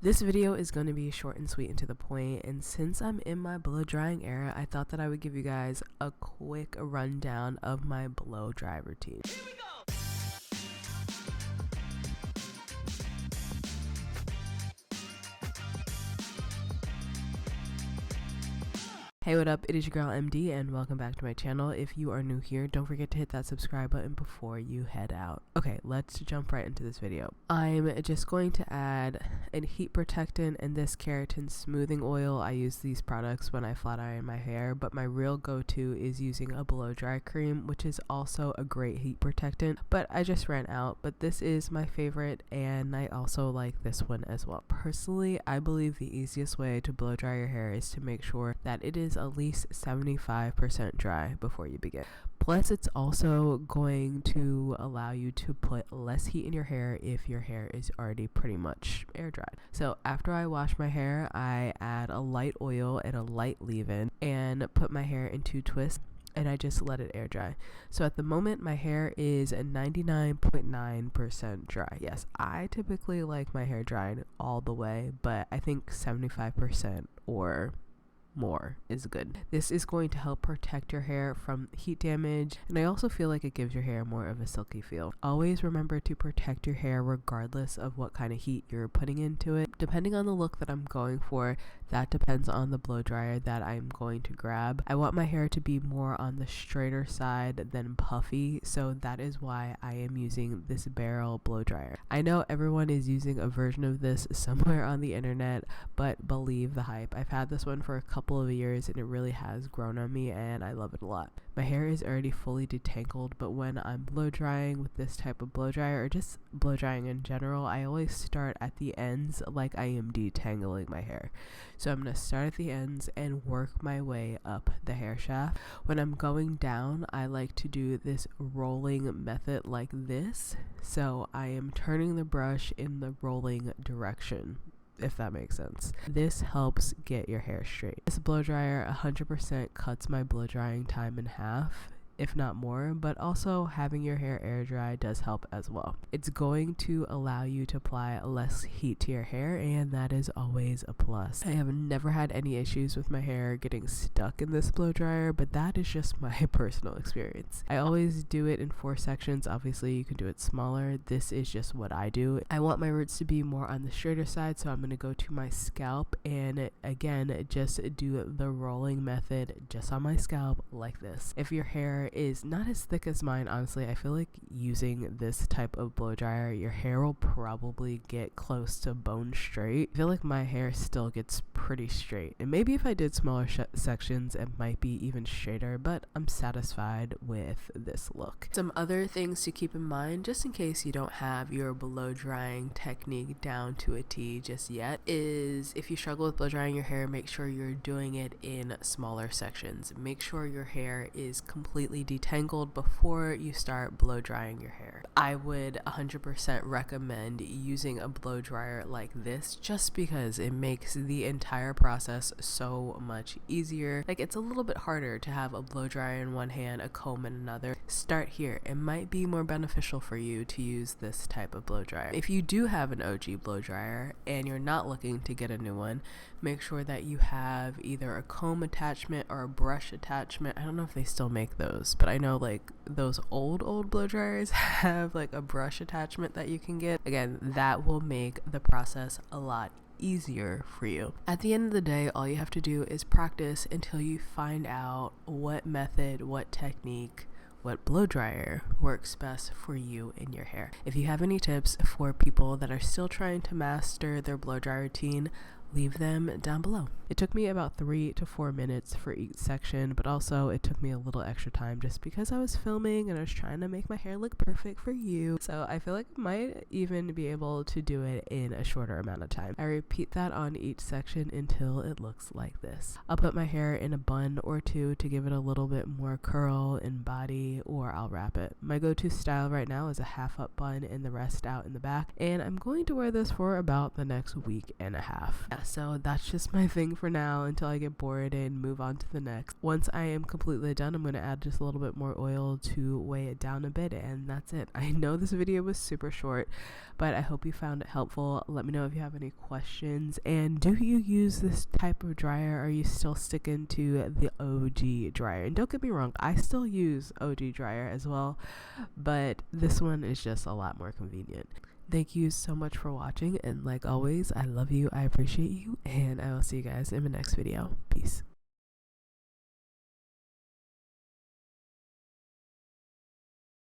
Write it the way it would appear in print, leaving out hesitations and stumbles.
This video is going to be short and sweet and to the point, and since I'm in my blow drying era, I thought that I would give you guys a quick rundown of my blow dry routine. Here we go! Hey, what up? It is your girl MD and welcome back to my channel. If you are new here, don't forget to hit that subscribe button before you head out. Okay, let's jump right into this video. I'm just going to add a heat protectant and this keratin smoothing oil. I use these products when I flat iron my hair, but my real go-to is using a blow dry cream, which is also a great heat protectant, but I just ran out. But this is my favorite and I also like this one as well. Personally, I believe the easiest way to blow dry your hair is to make sure that it is at least 75% dry before you begin. Plus, it's also going to allow you to put less heat in your hair if your hair is already pretty much air dried. So after I wash my hair, I add a light oil and a light leave-in and put my hair in 2 twists, and I just let it air dry. So at the moment, my hair is 99.9% dry. Yes, I typically like my hair dried all the way, but I think 75% or more is good. This is going to help protect your hair from heat damage, and I also feel like it gives your hair more of a silky feel. Always remember to protect your hair regardless of what kind of heat you're putting into it. Depending on the look that I'm going for, that depends on the blow dryer that I'm going to grab. I want my hair to be more on the straighter side than puffy, so that is why I am using this barrel blow dryer. I know everyone is using a version of this somewhere on the internet, but believe the hype. I've had this one for a couple of years and it really has grown on me and I love it a lot. My hair is already fully detangled, but when I'm blow drying with this type of blow dryer or just blow drying in general, I always start at the ends like I am detangling my hair. So I'm going to start at the ends and work my way up the hair shaft. When I'm going down, I like to do this rolling method like this. So I am turning the brush in the rolling direction, if that makes sense. This helps get your hair straight. This blow dryer 100% cuts my blow drying time in half, if not more, but also having your hair air dry does help as well. It's going to allow you to apply less heat to your hair, and that is always a plus. I have never had any issues with my hair getting stuck in this blow dryer, but that is just my personal experience. I always do it in 4 sections. Obviously, you can do it smaller. This is just what I do. I want my roots to be more on the straighter side, so I'm going to go to my scalp and again, just do the rolling method just on my scalp like this. If your hair is not as thick as mine, honestly, I feel like using this type of blow dryer, your hair will probably get close to bone straight. I feel like my hair still gets pretty straight, and maybe if I did smaller sections, it might be even straighter, but I'm satisfied with this look. Some other things to keep in mind, just in case you don't have your blow drying technique down to a T just yet, is if you struggle with blow drying your hair, make sure you're doing it in smaller sections. Make sure your hair is completely detangled before you start blow drying your hair. I would 100% recommend using a blow dryer like this just because it makes the entire process so much easier. Like, it's a little bit harder to have a blow dryer in one hand, a comb in another. Start here. It might be more beneficial for you to use this type of blow dryer. If you do have an OG blow dryer and you're not looking to get a new one, make sure that you have either a comb attachment or a brush attachment. I don't know if they still make those, but I know like those old blow dryers have like a brush attachment that you can get. Again, that will make the process a lot easier for you. At the end of the day, all you have to do is practice until you find out what method, what technique, what blow dryer works best for you and your hair. If you have any tips for people that are still trying to master their blow dry routine, leave them down below. It took me about 3 to 4 minutes for each section, but also it took me a little extra time just because I was filming and I was trying to make my hair look perfect for you. So I feel like I might even be able to do it in a shorter amount of time. I repeat that on each section until it looks like this. I'll put my hair in a bun or 2 to give it a little bit more curl and body, or I'll wrap it. My go-to style right now is a half up bun and the rest out in the back, and I'm going to wear this for about the next week and a half. yeah, so that's just my thing for now until I get bored and move on to the next. Once I am completely done, I'm going to add just a little bit more oil to weigh it down a bit, and that's it. I know this video was super short, but I hope you found it helpful. Let me know if you have any questions, and do you use this type of dryer? Are you still sticking to the OG dryer? And don't get me wrong, I still use OG dryer as well, but this one is just a lot more convenient. Thank you so much for watching, and like always, I love you, I appreciate you, and I will see you guys in my next video. Peace.